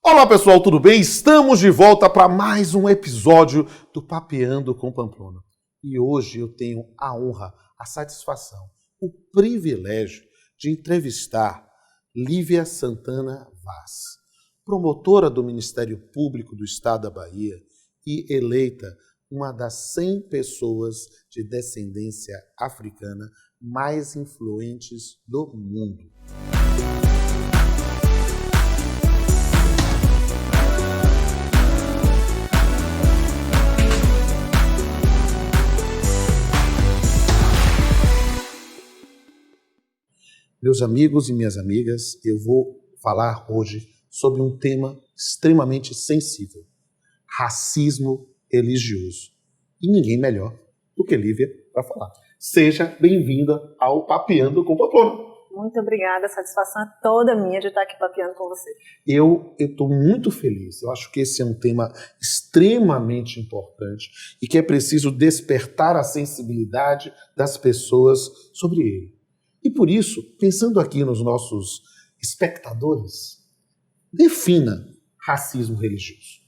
Olá pessoal, tudo bem? Estamos de volta para mais um episódio do Papeando com Pamplona. E hoje eu tenho a honra, a satisfação, o privilégio de entrevistar Lívia Santana Vaz, promotora do Ministério Público do Estado da Bahia e eleita uma das 100 pessoas de descendência africana mais influentes do mundo. Meus amigos e minhas amigas, eu vou falar hoje sobre um tema extremamente sensível: racismo religioso. E ninguém melhor do que Lívia para falar. Seja bem-vinda ao Papeando com Pamplona. Muito obrigada, a satisfação é toda minha de estar aqui papeando com você. Eu estou muito feliz. Eu acho que esse é um tema extremamente importante e que é preciso despertar a sensibilidade das pessoas sobre ele. E por isso, pensando aqui nos nossos espectadores, defina racismo religioso.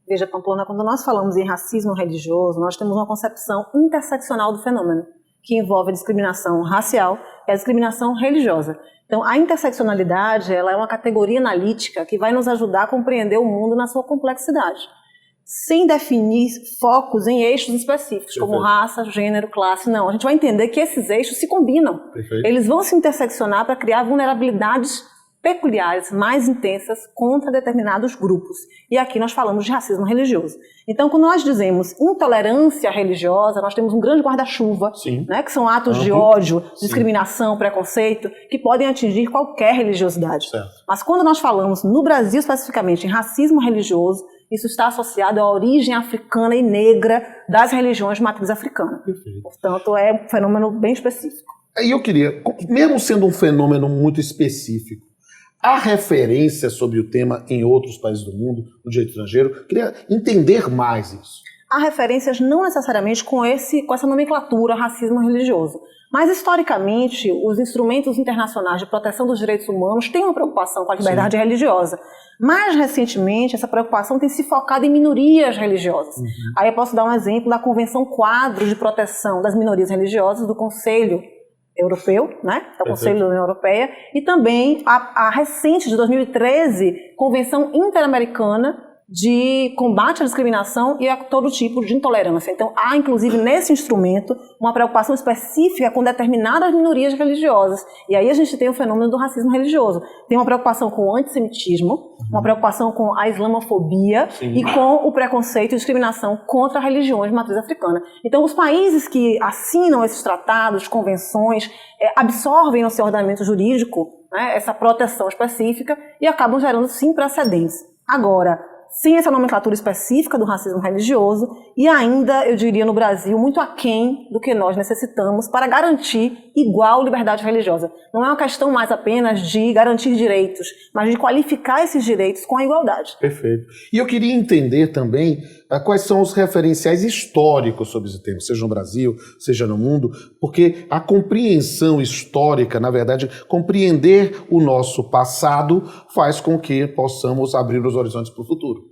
Veja, Pamplona, quando nós falamos em racismo religioso, nós temos uma concepção interseccional do fenômeno, que envolve a discriminação racial e a discriminação religiosa. Então, a interseccionalidade ela é uma categoria analítica que vai nos ajudar a compreender o mundo na sua complexidade, sem definir focos em eixos específicos, Perfeito. Como raça, gênero, classe. Não, a gente vai entender que esses eixos se combinam. Perfeito. Eles vão se interseccionar para criar vulnerabilidades peculiares, mais intensas, contra determinados grupos. E aqui nós falamos de racismo religioso. Então, quando nós dizemos intolerância religiosa, nós temos um grande guarda-chuva, né, que são atos de ódio, discriminação, preconceito, que podem atingir qualquer religiosidade. Certo. Mas quando nós falamos, no Brasil especificamente, em racismo religioso, isso está associado à origem africana e negra das religiões de matriz africana. Perfeito. Portanto, é um fenômeno bem específico. Aí eu queria, mesmo sendo um fenômeno muito específico, há referência sobre o tema em outros países do mundo, no direito estrangeiro? Queria entender mais isso. Há referências não necessariamente com essa nomenclatura racismo religioso. Mas, historicamente, os instrumentos internacionais de proteção dos direitos humanos têm uma preocupação com a liberdade religiosa. Mais recentemente, essa preocupação tem se focado em minorias religiosas. Aí eu posso dar um exemplo da Convenção Quadro de Proteção das Minorias Religiosas do Conselho Europeu, né? Do Conselho da União Europeia, e também a recente, de 2013, Convenção Interamericana de Combate à Discriminação e a todo tipo de intolerância. Então, há, inclusive, nesse instrumento, uma preocupação específica com determinadas minorias religiosas. E aí a gente tem o fenômeno do racismo religioso. Tem uma preocupação com o antissemitismo, uma preocupação com a islamofobia e com o preconceito e discriminação contra religiões de matriz africana. Então, os países que assinam esses tratados, convenções, absorvem no seu ordenamento jurídico, né, essa proteção específica e acabam gerando, sim, precedentes. Agora, sem essa nomenclatura específica do racismo religioso e ainda, eu diria, no Brasil, muito aquém do que nós necessitamos para garantir igual liberdade religiosa. Não é uma questão mais apenas de garantir direitos, mas de qualificar esses direitos com a igualdade. Perfeito. E eu queria entender também quais são os referenciais históricos sobre esse tema, seja no Brasil, seja no mundo, porque a compreensão histórica, na verdade, compreender o nosso passado faz com que possamos abrir os horizontes para o futuro.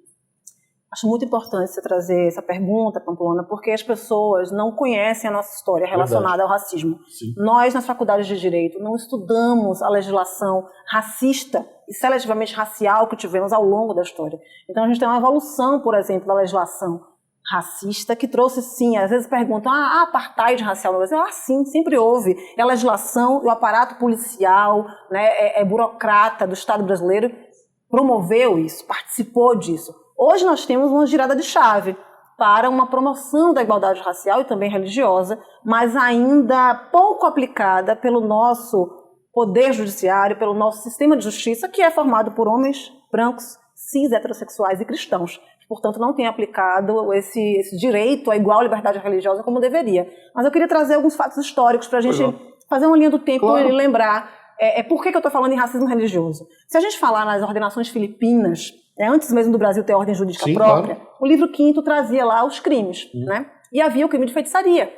Acho muito importante você trazer essa pergunta, Pamplona, porque as pessoas não conhecem a nossa história relacionada ao racismo. Sim. Nós, nas faculdades de Direito, não estudamos a legislação racista e seletivamente racial que tivemos ao longo da história. Então, a gente tem uma evolução, por exemplo, da legislação racista, que trouxe, sim, às vezes perguntam, há apartheid racial no Brasil? Sim, sempre houve. E a legislação, o aparato policial, né, burocrata do Estado brasileiro promoveu isso, participou disso. Hoje nós temos uma girada de chave para uma promoção da igualdade racial e também religiosa, mas ainda pouco aplicada pelo nosso poder judiciário, pelo nosso sistema de justiça, que é formado por homens brancos, cis, heterossexuais e cristãos. Portanto, não tem aplicado esse direito à igual liberdade religiosa como deveria. Mas eu queria trazer alguns fatos históricos para a gente fazer uma linha do tempo e lembrar por que eu estou falando em racismo religioso. Se a gente falar nas ordenações filipinas, antes mesmo do Brasil ter ordem jurídica própria, o livro 5º trazia lá os crimes, né? E havia o crime de feitiçaria,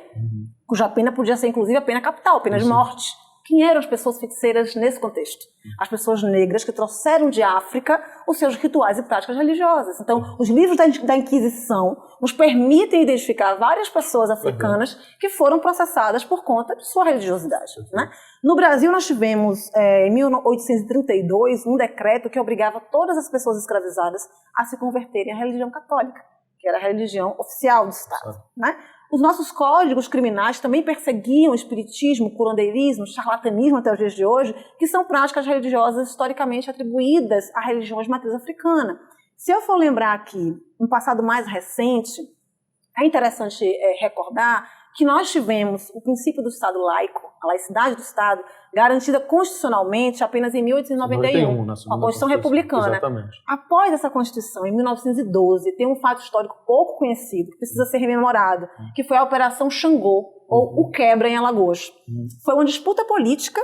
cuja pena podia ser, inclusive, a pena capital, pena de morte. Quem eram as pessoas feiticeiras nesse contexto? As pessoas negras que trouxeram de África os seus rituais e práticas religiosas. Então, os livros da Inquisição nos permitem identificar várias pessoas africanas que foram processadas por conta de sua religiosidade. Né? No Brasil, nós tivemos, em 1832, um decreto que obrigava todas as pessoas escravizadas a se converterem à religião católica, que era a religião oficial do Estado. Né? Os nossos códigos criminais também perseguiam o espiritismo, o curandeirismo, o charlatanismo até os dias de hoje, que são práticas religiosas historicamente atribuídas a religiões de matriz africana. Se eu for lembrar aqui um passado mais recente, é interessante recordar que nós tivemos o princípio do Estado laico, a laicidade do Estado, garantida constitucionalmente apenas em 1891, a Constituição Republicana. Exatamente. Após essa Constituição, em 1912, tem um fato histórico pouco conhecido, que precisa ser rememorado, que foi a Operação Xangô, ou o Quebra em Alagoas. Foi uma disputa política,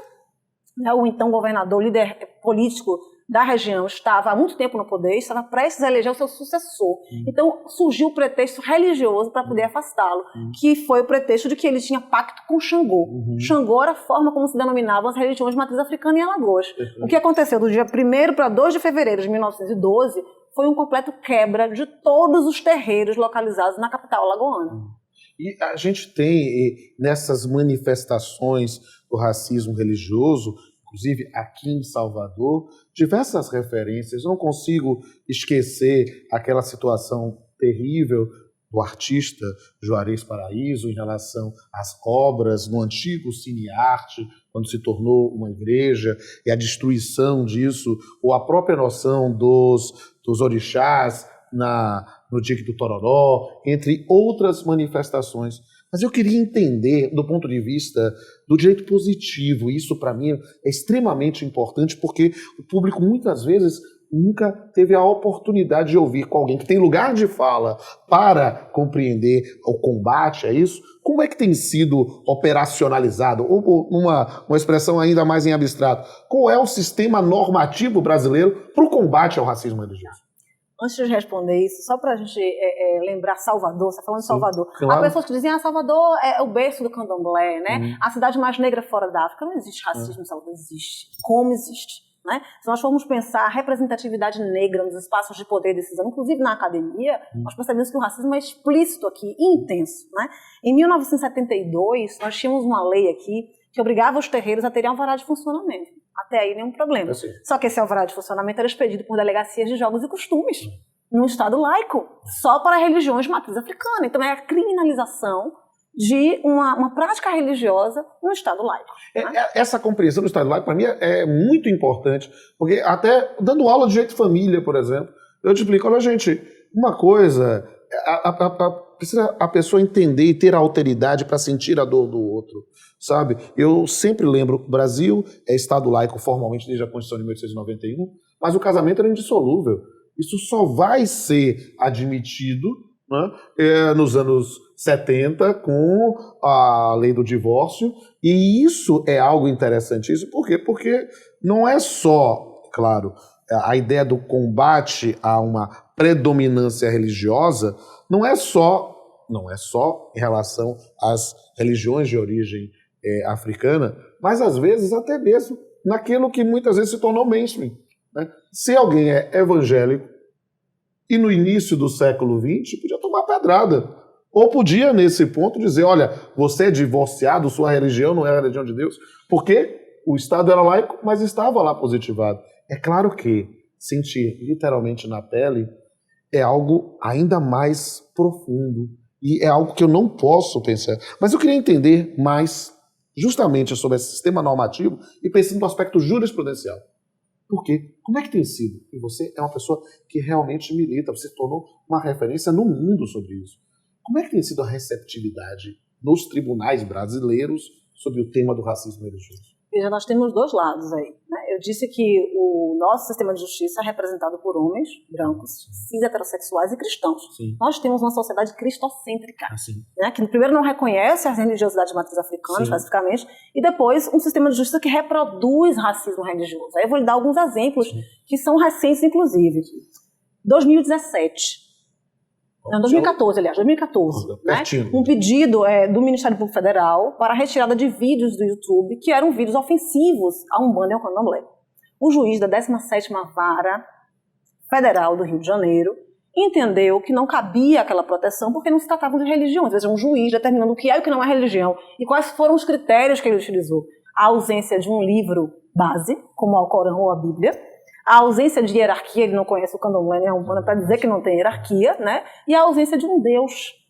né, o então governador, líder político da região, estava há muito tempo no poder, estava prestes a eleger o seu sucessor. Então surgiu o pretexto religioso para poder afastá-lo, que foi o pretexto de que ele tinha pacto com Xangô. Xangô era a forma como se denominavam as religiões de matriz africana em Alagoas. O que aconteceu do dia 1º para 2 de fevereiro de 1912 foi um completo quebra de todos os terreiros localizados na capital alagoana. E a gente tem, nessas manifestações do racismo religioso, inclusive aqui em Salvador, diversas referências. Não consigo esquecer aquela situação terrível do artista Juarez Paraíso em relação às obras no antigo Cine Arte, quando se tornou uma igreja, e a destruição disso, ou a própria noção dos orixás no Dique do Tororó, entre outras manifestações. Mas eu queria entender, do ponto de vista do direito positivo, isso para mim é extremamente importante, porque o público muitas vezes nunca teve a oportunidade de ouvir com alguém que tem lugar de fala para compreender o combate a isso. Como é que tem sido operacionalizado? Ou uma expressão ainda mais em abstrato, qual é o sistema normativo brasileiro para o combate ao racismo religioso? Antes de responder isso, só para a gente lembrar Salvador, você está falando de Salvador. Claro. Há pessoas que dizem, Salvador é o berço do candomblé, né? A cidade mais negra fora da África. Não existe racismo em Salvador, existe. Como existe? Né? Se nós formos pensar a representatividade negra nos espaços de poder e decisão, inclusive na academia, nós percebemos que o racismo é explícito aqui, intenso. Né? Em 1972, nós tínhamos uma lei aqui que obrigava os terreiros a terem alvará de funcionamento. Até aí nenhum problema. Só que esse alvará de funcionamento era expedido por delegacias de jogos e costumes, num Estado laico, só para religiões de matriz africana. Então é a criminalização de uma prática religiosa no Estado laico. Né? Essa compreensão do Estado laico, para mim, é muito importante, porque até dando aula de direito de família, por exemplo, eu te explico, olha, gente, uma coisa, precisa a pessoa entender e ter a alteridade para sentir a dor do outro, sabe? Eu sempre lembro que o Brasil é Estado laico formalmente desde a Constituição de 1891, mas o casamento era indissolúvel. Isso só vai ser admitido, né, nos anos 70 com a lei do divórcio, e isso é algo interessantíssimo. Por quê? Porque não é só, claro, a ideia do combate a uma predominância religiosa, não é só em relação às religiões de origem africana, mas às vezes até mesmo naquilo que muitas vezes se tornou mainstream. Né? Se alguém é evangélico e no início do século XX podia tomar pedrada, ou podia nesse ponto dizer, olha, você é divorciado, sua religião não é a religião de Deus, porque o Estado era laico, mas estava lá positivado. É claro que sentir literalmente na pele é algo ainda mais profundo e é algo que eu não posso pensar. Mas eu queria entender mais justamente sobre esse sistema normativo e pensando no aspecto jurisprudencial. Por quê? Como é que tem sido? E você é uma pessoa que realmente milita, você se tornou uma referência no mundo sobre isso. Como é que tem sido a receptividade nos tribunais brasileiros sobre o tema do racismo religioso? Veja, nós temos dois lados aí. Né? Eu disse que o nosso sistema de justiça é representado por homens brancos, cis, heterossexuais e cristãos. Sim. Nós temos uma sociedade cristocêntrica, né? Que primeiro não reconhece as religiosidades de matriz africana, especificamente, e depois um sistema de justiça que reproduz racismo religioso. Aí eu vou lhe dar alguns exemplos que são recentes, inclusive. 2017. Não, 2014, aliás, 2014. Né? Um pedido do Ministério Público Federal para a retirada de vídeos do YouTube que eram vídeos ofensivos a Umbanda e ao Candomblé. O juiz da 17ª Vara Federal do Rio de Janeiro entendeu que não cabia aquela proteção porque não se tratava de religião. Às vezes é um juiz determinando o que é e o que não é religião. E quais foram os critérios que ele utilizou? A ausência de um livro base, como o Alcorão ou a Bíblia, a ausência de hierarquia, ele não conhece o Candomblé nem a Umbanda para dizer que não tem hierarquia, né? E a ausência de um Deus.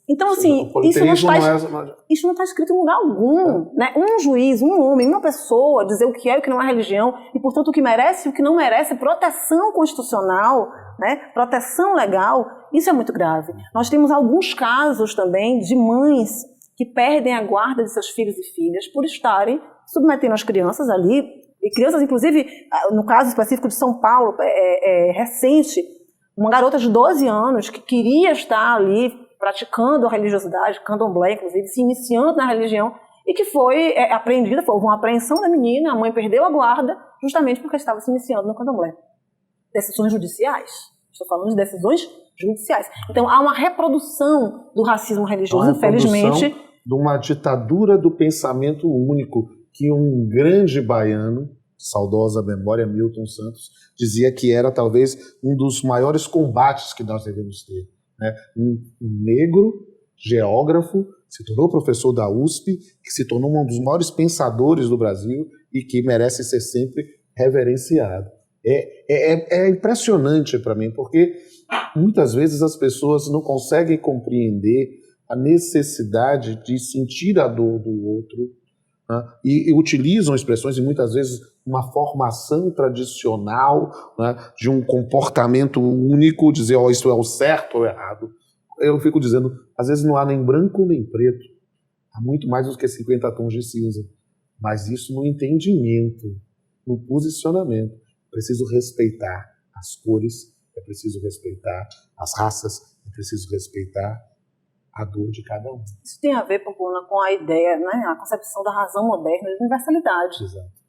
Então, assim, isso não está escrito em lugar algum. Né? Um juiz, um homem, uma pessoa dizer o que é e o que não é religião, e, portanto, o que merece e o que não merece, proteção constitucional, né? Proteção legal, isso é muito grave. Nós temos alguns casos também de mães que perdem a guarda de seus filhos e filhas por estarem submetendo as crianças ali, e crianças, inclusive, no caso específico de São Paulo, recente, uma garota de 12 anos que queria estar ali praticando a religiosidade, candomblé, inclusive, se iniciando na religião, e que foi apreendida, houve uma apreensão da menina, a mãe perdeu a guarda, justamente porque estava se iniciando no candomblé. Decisões judiciais. Estou falando de decisões judiciais. Então, há uma reprodução do racismo religioso, infelizmente. De uma ditadura do pensamento único, que um grande baiano, saudosa memória, Milton Santos, dizia que era talvez um dos maiores combates que nós devemos ter. Né? Um negro, geógrafo, se tornou professor da USP, que se tornou um dos maiores pensadores do Brasil e que merece ser sempre reverenciado. É impressionante para mim, porque muitas vezes as pessoas não conseguem compreender a necessidade de sentir a dor do outro, né? E utilizam expressões e muitas vezes uma formação tradicional, né, de um comportamento único, dizer isso é o certo ou errado. Eu fico dizendo, às vezes não há nem branco nem preto, há muito mais do que 50 tons de cinza, mas isso no entendimento, no posicionamento. É preciso respeitar as cores, é preciso respeitar as raças, é preciso respeitar a dor de cada um. Isso tem a ver, Pamplona, com a ideia, né, a concepção da razão moderna de universalidade. Exato.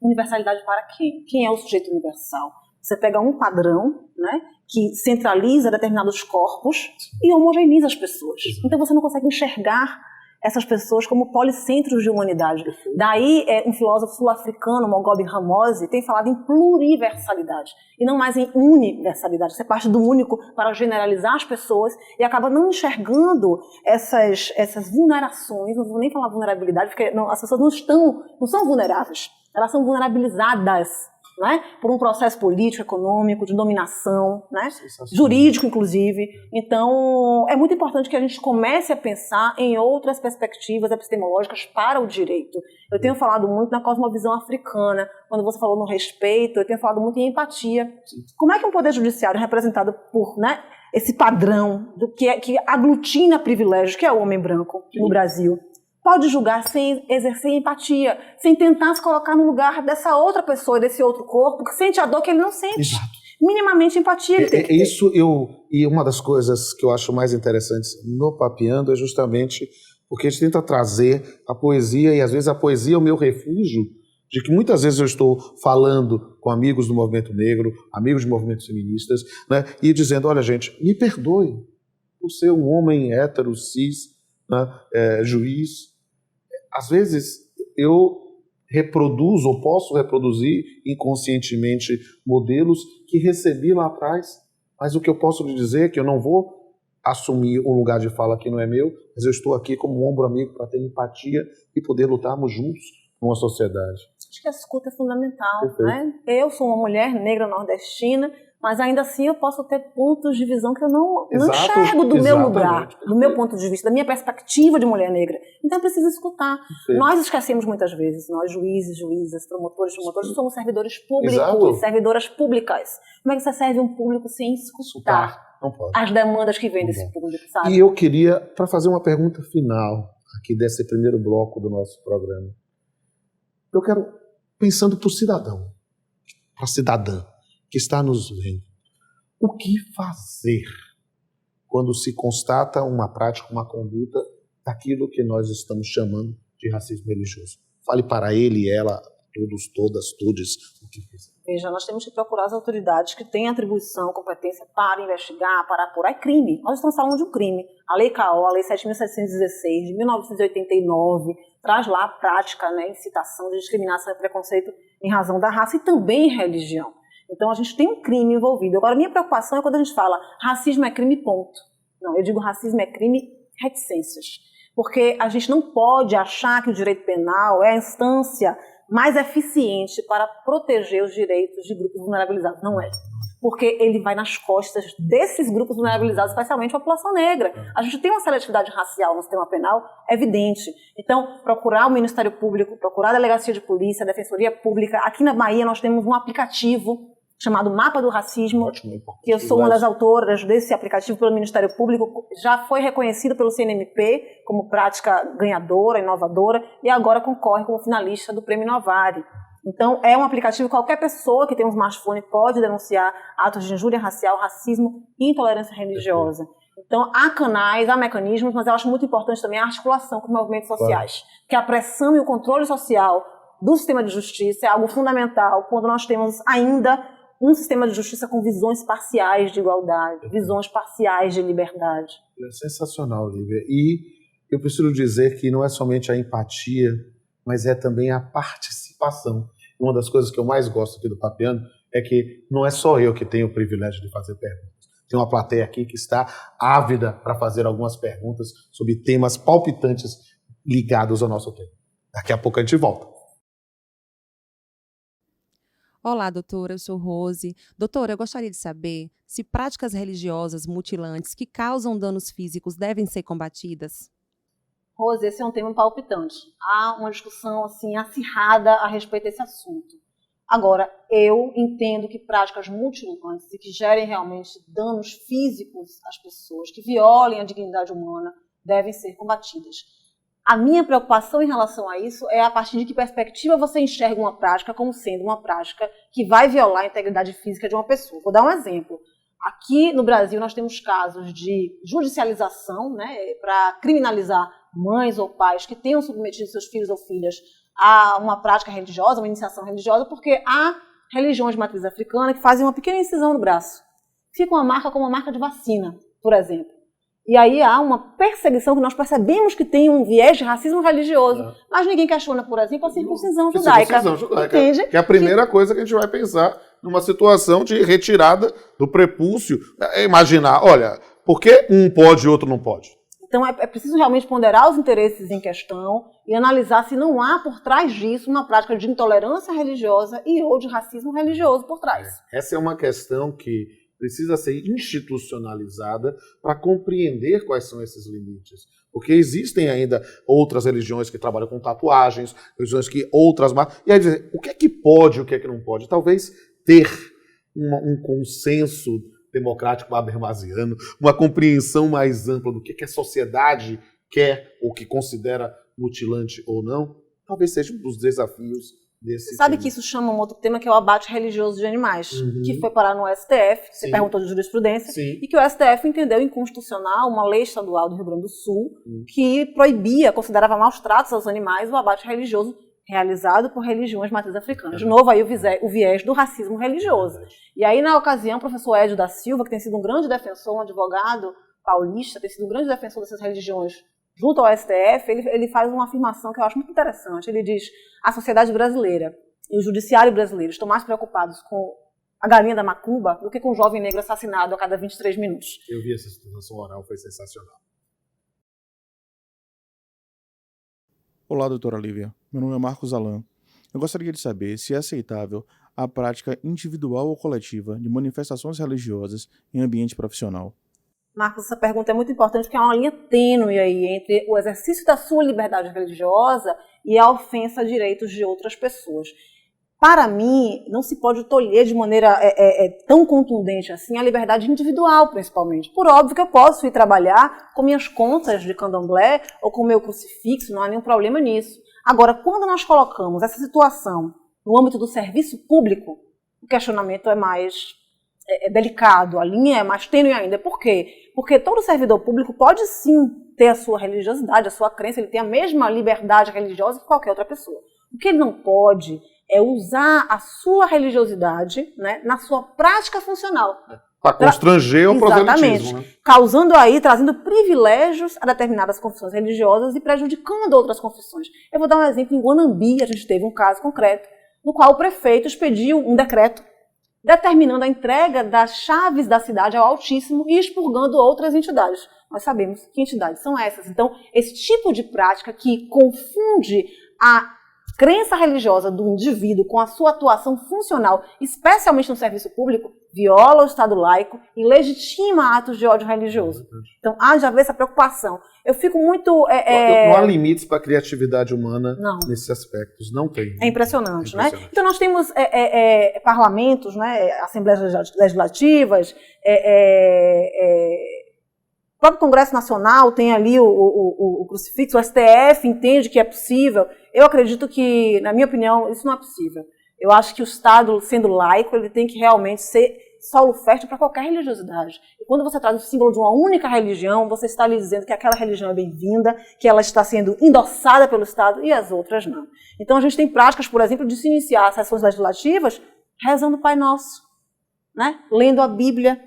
Universalidade para quem? Quem é o sujeito universal? Você pega um padrão, né, que centraliza determinados corpos e homogeneiza as pessoas. Exato. Então você não consegue enxergar essas pessoas como policentros de humanidade. Daí, um filósofo sul-africano, Mogobe Ramose, tem falado em pluriversalidade e não mais em universalidade. Você parte do único para generalizar as pessoas e acaba não enxergando essas vulnerações. Não vou nem falar vulnerabilidade, porque as pessoas não são vulneráveis. Elas são vulnerabilizadas, né, por um processo político, econômico, de dominação, né, jurídico, inclusive. Então, é muito importante que a gente comece a pensar em outras perspectivas epistemológicas para o direito. Eu tenho falado muito na cosmovisão africana, quando você falou no respeito, eu tenho falado muito em empatia. Como é que um poder judiciário representado por, né, esse padrão do que aglutina privilégios, que é o homem branco no Brasil, pode julgar sem exercer empatia, sem tentar se colocar no lugar dessa outra pessoa, desse outro corpo, que sente a dor que ele não sente? Exato. Minimamente empatia ele tem que ter. E uma das coisas que eu acho mais interessantes no Papeando é justamente porque a gente tenta trazer a poesia, e às vezes a poesia é o meu refúgio, de que muitas vezes eu estou falando com amigos do movimento negro, amigos de movimentos feministas, né, e dizendo, olha gente, me perdoe por ser um homem hétero, cis, né, juiz. Às vezes eu reproduzo ou posso reproduzir inconscientemente modelos que recebi lá atrás, mas o que eu posso lhe dizer é que eu não vou assumir um lugar de fala que não é meu, mas eu estou aqui como um ombro amigo para ter empatia e poder lutarmos juntos numa sociedade. Acho que a escuta é fundamental, né? Eu sou uma mulher negra nordestina, mas ainda assim eu posso ter pontos de visão que eu não enxergo do meu lugar, do meu ponto de vista, da minha perspectiva de mulher negra. Então eu preciso escutar. Perfeito. Nós esquecemos muitas vezes, nós juízes, juízas, promotores, somos servidores públicos, exato, servidoras públicas. Como é que você serve um público sem escutar as demandas que vêm desse público, sabe? E eu queria, para fazer uma pergunta final aqui desse primeiro bloco do nosso programa, eu quero, pensando para o cidadão, para a cidadã, que está nos vendo. O que fazer quando se constata uma prática, uma conduta daquilo que nós estamos chamando de racismo religioso? Fale para ele e ela todos, todas, todes, o que fizer. Veja, nós temos que procurar as autoridades que têm atribuição, competência para investigar, para apurar. É crime. Nós estamos falando de um crime. A Lei CAO, a Lei 7.716, de 1989, traz lá a prática, né, incitação de discriminação e preconceito em razão da raça e também religião. Então, a gente tem um crime envolvido. Agora, a minha preocupação é quando a gente fala racismo é crime, ponto. Não, eu digo racismo é crime, reticências. Porque a gente não pode achar que o direito penal é a instância mais eficiente para proteger os direitos de grupos vulnerabilizados. Não é. Porque ele vai nas costas desses grupos vulnerabilizados, especialmente a população negra. A gente tem uma seletividade racial no sistema penal evidente. Então, procurar o Ministério Público, procurar a Delegacia de Polícia, a Defensoria Pública. Aqui na Bahia nós temos um aplicativo chamado Mapa do Racismo, que eu sou uma das autoras desse aplicativo pelo Ministério Público, já foi reconhecido pelo CNMP como prática ganhadora, inovadora, e agora concorre como finalista do Prêmio Novari. Então, é um aplicativo que qualquer pessoa que tem um smartphone pode denunciar atos de injúria racial, racismo e intolerância religiosa. Então, há canais, há mecanismos, mas eu acho muito importante também a articulação com movimentos sociais, que a pressão e o controle social do sistema de justiça é algo fundamental quando nós temos ainda um sistema de justiça com visões parciais de igualdade, visões parciais de liberdade. É sensacional, Lívia. E eu preciso dizer que não é somente a empatia, mas é também a participação. Uma das coisas que eu mais gosto aqui do Papeando é que não é só eu que tenho o privilégio de fazer perguntas. Tem uma plateia aqui que está ávida para fazer algumas perguntas sobre temas palpitantes ligados ao nosso tema. Daqui a pouco a gente volta. Olá, doutora, eu sou Rose. Doutora, eu gostaria de saber se práticas religiosas mutilantes que causam danos físicos devem ser combatidas? Rose, esse é um tema palpitante. Há uma discussão assim, acirrada a respeito desse assunto. Agora, eu entendo que práticas mutilantes e que gerem realmente danos físicos às pessoas, que violem a dignidade humana, devem ser combatidas. A minha preocupação em relação a isso é a partir de que perspectiva você enxerga uma prática como sendo uma prática que vai violar a integridade física de uma pessoa. Vou dar um exemplo. Aqui no Brasil nós temos casos de judicialização, né, para criminalizar mães ou pais que tenham submetido seus filhos ou filhas a uma prática religiosa, uma iniciação religiosa, porque há religiões de matriz africana que fazem uma pequena incisão no braço. Fica uma marca como uma marca de vacina, por exemplo. E aí há uma perseguição que nós percebemos que tem um viés de racismo religioso. Mas ninguém questiona, por exemplo, a circuncisão judaica. Entende? Que é a primeira coisa que a gente vai pensar numa situação de retirada do prepúcio. É imaginar, olha, por que um pode e outro não pode? Então é preciso realmente ponderar os interesses em questão e analisar se não há por trás disso uma prática de intolerância religiosa e ou de racismo religioso por trás. Essa é uma questão que precisa ser institucionalizada para compreender quais são esses limites. Porque existem ainda outras religiões que trabalham com tatuagens, religiões que outras... E aí dizer, o que é que pode e o que é que não pode? Talvez ter um consenso democrático habermasiano, uma compreensão mais ampla do que a sociedade quer ou que considera mutilante ou não, talvez seja um dos desafios desse Você sabe tema. que isso chama um outro tema que é o abate religioso de animais, que foi parar no STF, você perguntou de jurisprudência, e que o STF entendeu inconstitucional uma lei estadual do Rio Grande do Sul que proibia, considerava maus tratos aos animais o abate religioso realizado por religiões de matriz africana. De novo, aí o viés do racismo religioso. E aí, na ocasião, o professor Edio da Silva, que tem sido um grande defensor, um advogado paulista, tem sido um grande defensor dessas religiões junto ao STF, ele faz uma afirmação que eu acho muito interessante. Ele diz: a sociedade brasileira e o judiciário brasileiro estão mais preocupados com a galinha da macumba do que com um jovem negro assassinado a cada 23 minutos. Eu vi essa explicação oral, foi sensacional. Olá, doutora Lívia. Meu nome é Marcos Alan. Eu gostaria de saber se é aceitável a prática individual ou coletiva de manifestações religiosas em ambiente profissional. Marcos, essa pergunta é muito importante porque há uma linha tênue aí entre o exercício da sua liberdade religiosa e a ofensa a direitos de outras pessoas. Para mim, não se pode tolher de maneira tão contundente assim a liberdade individual, principalmente. Por óbvio que eu posso ir trabalhar com minhas contas de candomblé ou com meu crucifixo, não há nenhum problema nisso. Agora, quando nós colocamos essa situação no âmbito do serviço público, o questionamento é mais delicado, a linha é mais tênue ainda. Por quê? Porque todo servidor público pode sim ter a sua religiosidade, a sua crença, ele tem a mesma liberdade religiosa que qualquer outra pessoa. O que ele não pode É usar a sua religiosidade, né, na sua prática funcional. Para constranger o proselitismo. Né? Causando aí, trazendo privilégios a determinadas confissões religiosas e prejudicando outras confissões. Eu vou dar um exemplo. Em Guanambi, a gente teve um caso concreto, no qual o prefeito expediu um decreto determinando a entrega das chaves da cidade ao Altíssimo e expurgando outras entidades. Nós sabemos que entidades são essas. Então, esse tipo de prática que confunde a crença religiosa do indivíduo com a sua atuação funcional, especialmente no serviço público, viola o Estado laico e legitima atos de ódio religioso. Então, haja haver essa preocupação. Eu fico muito... Não há limites para a criatividade humana nesses aspectos. Não tem. É impressionante, né? Então, nós temos parlamentos, né, assembleias legislativas, o próprio Congresso Nacional tem ali o crucifixo, o STF entende que é possível. Eu acredito que, na minha opinião, isso não é possível. Eu acho que o Estado, sendo laico, ele tem que realmente ser solo fértil para qualquer religiosidade. E quando você traz o símbolo de uma única religião, você está lhe dizendo que aquela religião é bem-vinda, que ela está sendo endossada pelo Estado e as outras não. Então a gente tem práticas, por exemplo, de se iniciar as sessões legislativas rezando o Pai Nosso, né? Lendo a Bíblia.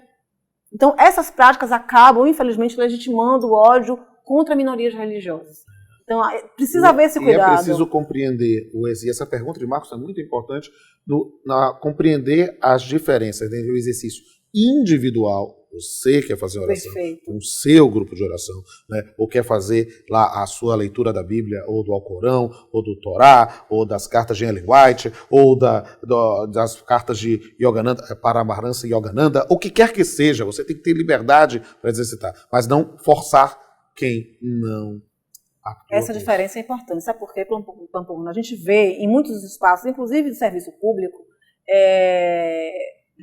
Então essas práticas acabam, infelizmente, legitimando o ódio contra minorias religiosas. Então, precisa haver esse cuidado. E é preciso compreender, e essa pergunta de Marcos é muito importante, compreender as diferenças entre o exercício individual, você quer fazer oração, com o seu grupo de oração, né? Ou quer fazer lá a sua leitura da Bíblia, ou do Alcorão, ou do Torá, ou das cartas de Ellen White, ou das cartas de Yogananda, Paramahansa Yogananda, o que quer que seja, você tem que ter liberdade para exercitar, mas não forçar quem não. Essa diferença é importante. Sabe por quê, Pamplona? A gente vê em muitos espaços, inclusive de serviço público,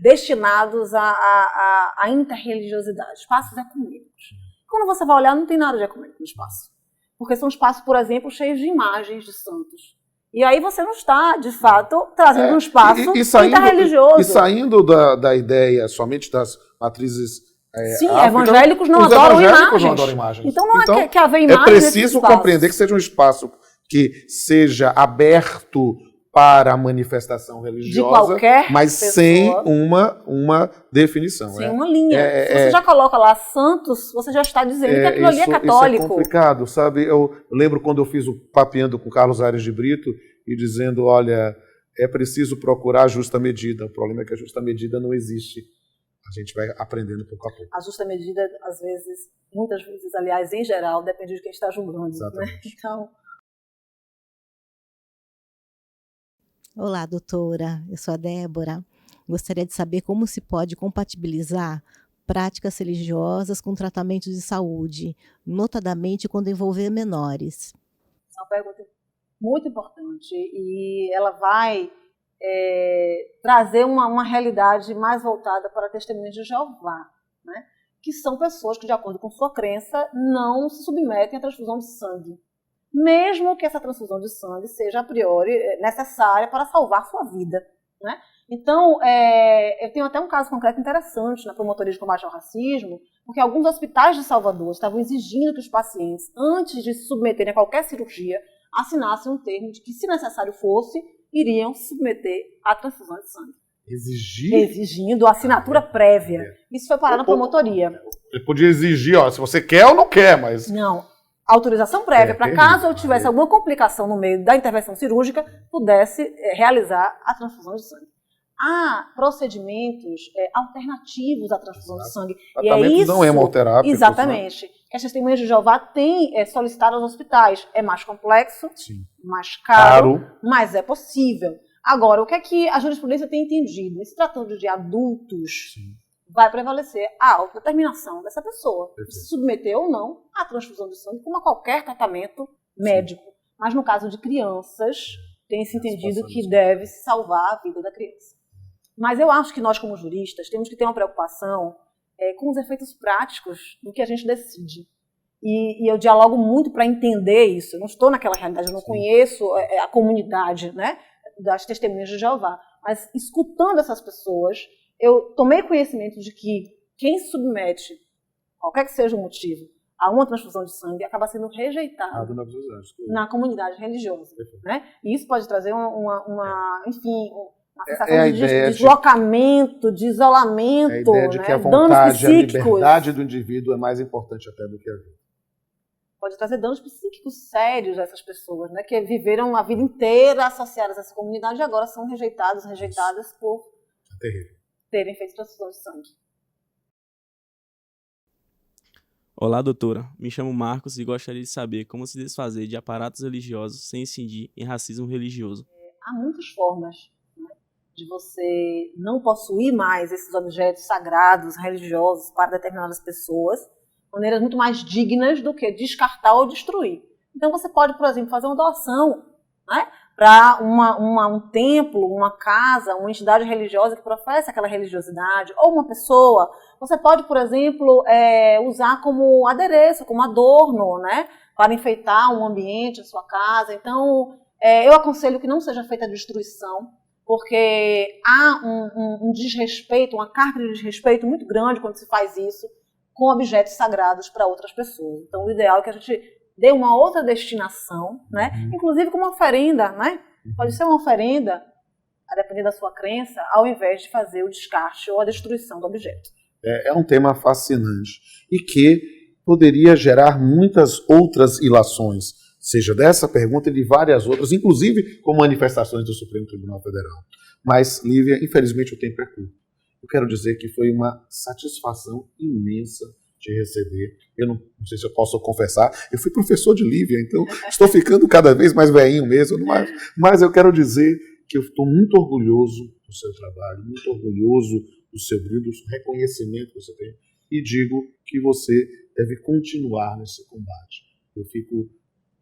destinados à interreligiosidade, espaços ecumênicos. Quando você vai olhar, não tem nada de ecumênico no espaço. Porque são espaços, por exemplo, cheios de imagens de santos. E aí você não está, de fato, trazendo um espaço interreligioso. E saindo da ideia somente das matrizes... Sim, evangélicos não adoram imagens. Então não é que haver imagens. É preciso compreender que seja um espaço que seja aberto para a manifestação religiosa, mas pessoa, sem uma definição. Sem uma linha. Se você já coloca lá santos, você já está dizendo que aquilo ali é católico. Isso é complicado, sabe? Eu lembro quando eu fiz o Papeando com Carlos Aires de Brito e dizendo, olha, é preciso procurar a justa medida. O problema é que a justa medida não existe. A gente vai aprendendo pouco a pouco. A justa medida, às vezes, muitas vezes, aliás, em geral, depende de quem está julgando. Exatamente. Né? Então... Olá, doutora. Eu sou a Débora. Gostaria de saber como se pode compatibilizar práticas religiosas com tratamentos de saúde, notadamente quando envolver menores. Essa é uma pergunta muito importante e ela vai... trazer uma realidade mais voltada para testemunhas de Jeová, né? Que são pessoas que, de acordo com sua crença, não se submetem à transfusão de sangue, mesmo que essa transfusão de sangue seja a priori necessária para salvar sua vida, né? Então, eu tenho até um caso concreto interessante na Promotoria de Combate ao Racismo, porque alguns hospitais de Salvador estavam exigindo que os pacientes, antes de se submeterem a qualquer cirurgia, assinassem um termo de que, se necessário fosse, iriam se submeter à transfusão de sangue. Exigindo assinatura prévia. Isso foi parar na promotoria. Ele podia exigir, se você quer ou não quer, mas... Não. Autorização prévia, para caso eu tivesse alguma complicação no meio da intervenção cirúrgica, pudesse realizar a transfusão de sangue. Há procedimentos alternativos à transfusão de sangue. E é isso, não hemoterápicos. Exatamente. Que as testemunhas de Jeová têm solicitado aos hospitais. É mais complexo, sim, mais caro, mas é possível. Agora, o que é que a jurisprudência tem entendido? Se tratando de adultos, sim, vai prevalecer a autodeterminação dessa pessoa. Se submeter ou não à transfusão de sangue, como a qualquer tratamento médico. Sim. Mas no caso de crianças, tem-se entendido que deve-se salvar a vida da criança. Mas eu acho que nós, como juristas, temos que ter uma preocupação com os efeitos práticos do que a gente decide. E eu dialogo muito para entender isso. Eu não estou naquela realidade, eu não conheço a comunidade, né, das testemunhas de Jeová. Mas, escutando essas pessoas, eu tomei conhecimento de que quem se submete, qualquer que seja o motivo, a uma transfusão de sangue acaba sendo rejeitado na comunidade religiosa, né? E isso pode trazer uma sensação de deslocamento, de isolamento, a ideia de que a danos vontade, a psíquicos. liberdade do indivíduo é mais importante até do que a vida. Pode trazer danos psíquicos sérios a essas pessoas, né? Que viveram a vida inteira associadas a essa comunidade e agora são rejeitadas por terem feito transfusão de sangue. Olá, doutora. Me chamo Marcos e gostaria de saber como se desfazer de aparatos religiosos sem incidir em racismo religioso. Há muitas formas, né, de você não possuir mais esses objetos sagrados, religiosos, para determinadas pessoas, maneiras muito mais dignas do que descartar ou destruir. Então você pode, por exemplo, fazer uma doação, né, para um templo, uma casa, uma entidade religiosa que professa aquela religiosidade, ou uma pessoa. Você pode, por exemplo, usar como adereço, como adorno, né, para enfeitar um ambiente, a sua casa. Então, eu aconselho que não seja feita a destruição, porque há um desrespeito, uma carga de desrespeito muito grande quando se faz isso com objetos sagrados para outras pessoas. Então, o ideal é que a gente dê uma outra destinação, né? Inclusive como uma oferenda, né? Pode ser uma oferenda, a depender da sua crença, ao invés de fazer o descarte ou a destruição do objeto. É um tema fascinante e que poderia gerar muitas outras ilações, seja dessa pergunta e de várias outras, inclusive com manifestações do Supremo Tribunal Federal. Mas, Lívia, infelizmente o tempo é curto. Eu quero dizer que foi uma satisfação imensa te receber. Eu não sei se eu posso confessar, eu fui professor de Lívia, então estou ficando cada vez mais velhinho mesmo, mas eu quero dizer que eu estou muito orgulhoso do seu trabalho, muito orgulhoso do seu brilho, do reconhecimento que você tem, e digo que você deve continuar nesse combate. Eu fico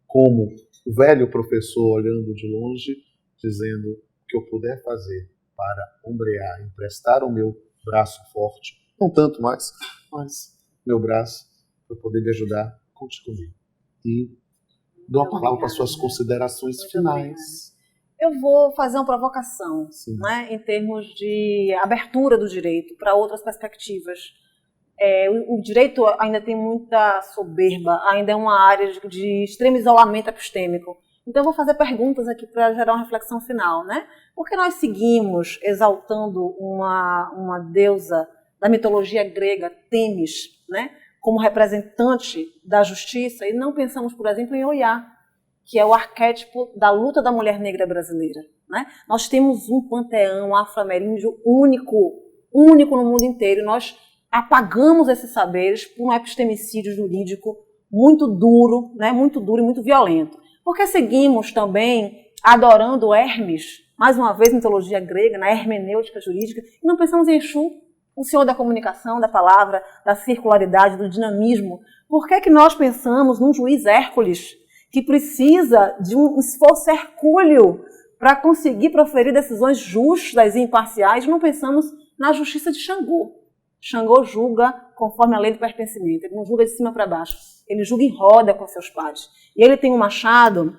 como o velho professor olhando de longe, dizendo o que eu puder fazer para ombrear, emprestar o meu braço forte, não tanto mais, mas meu braço, para poder lhe ajudar, conte comigo. E dou a palavra para suas considerações finais. Eu vou fazer uma provocação, né, em termos de abertura do direito para outras perspectivas. O direito ainda tem muita soberba, ainda é uma área de extremo isolamento epistêmico. Então eu vou fazer perguntas aqui para gerar uma reflexão final, né? Por que nós seguimos exaltando uma deusa da mitologia grega, Temis, né, como representante da justiça, e não pensamos, por exemplo, em Oiá, que é o arquétipo da luta da mulher negra brasileira, né? Nós temos um panteão afro-ameríndio único no mundo inteiro. Nós apagamos esses saberes por um epistemicídio jurídico muito duro, né, muito duro e muito violento. Porque seguimos também adorando Hermes, mais uma vez mitologia grega, na hermenêutica jurídica, e não pensamos em Exu, o senhor da comunicação, da palavra, da circularidade, do dinamismo. Por que que nós pensamos num juiz Hércules, que precisa de um esforço hercúleo para conseguir proferir decisões justas e imparciais? Não pensamos na justiça de Xangô. Xangô julga conforme a lei do pertencimento, ele não julga de cima para baixo, ele julga em roda com seus pares. E ele tem um machado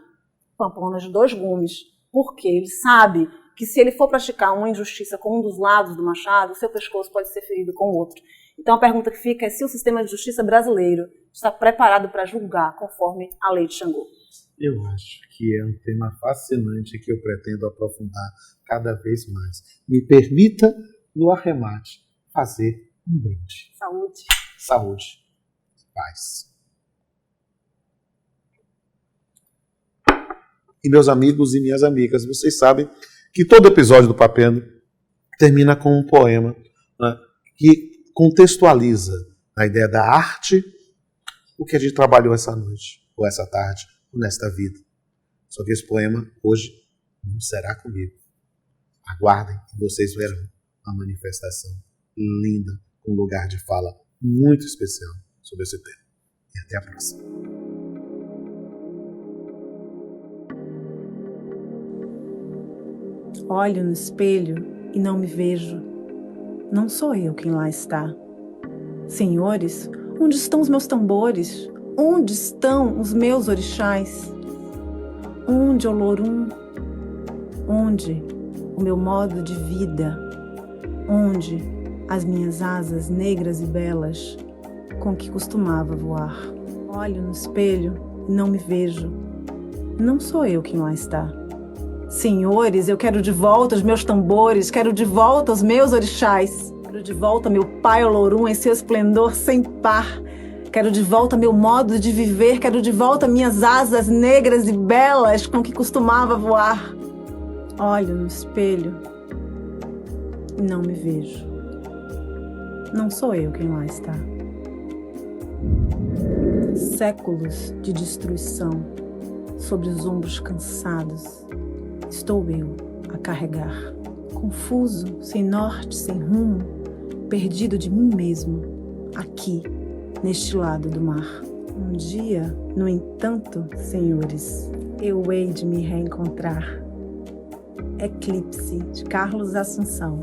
com a ponta de 2 gumes, porque ele sabe que se ele for praticar uma injustiça com um dos lados do machado, o seu pescoço pode ser ferido com o outro. Então a pergunta que fica é se o sistema de justiça brasileiro está preparado para julgar conforme a lei de Xangô. Eu acho que é um tema fascinante que eu pretendo aprofundar cada vez mais. Me permita, no arremate, fazer um brinde. Saúde. Saúde. Paz. E meus amigos e minhas amigas, vocês sabem que todo episódio do Papeando termina com um poema, né, que contextualiza a ideia da arte, o que a gente trabalhou essa noite, ou essa tarde, ou nesta vida. Só que esse poema hoje não será comigo. Aguardem que vocês verão uma manifestação linda, com um lugar de fala muito especial sobre esse tema. E até a próxima. Olho no espelho e não me vejo. Não sou eu quem lá está. Senhores, onde estão os meus tambores? Onde estão os meus orixás? Onde, Olorum? Onde o meu modo de vida? Onde as minhas asas negras e belas? com que costumava voar. Olho no espelho e não me vejo. Não sou eu quem lá está. Senhores, eu quero de volta os meus tambores, quero de volta os meus orixás. Quero de volta meu pai Olorum em seu esplendor sem par. Quero de volta meu modo de viver, quero de volta minhas asas negras e belas com que costumava voar. Olho no espelho e não me vejo. Não sou eu quem lá está. Séculos de destruição sobre os ombros cansados. Estou eu a carregar, confuso, sem norte, sem rumo, perdido de mim mesmo, aqui, neste lado do mar. Um dia, no entanto, senhores, eu hei de me reencontrar. Eclipse, de Carlos Assunção.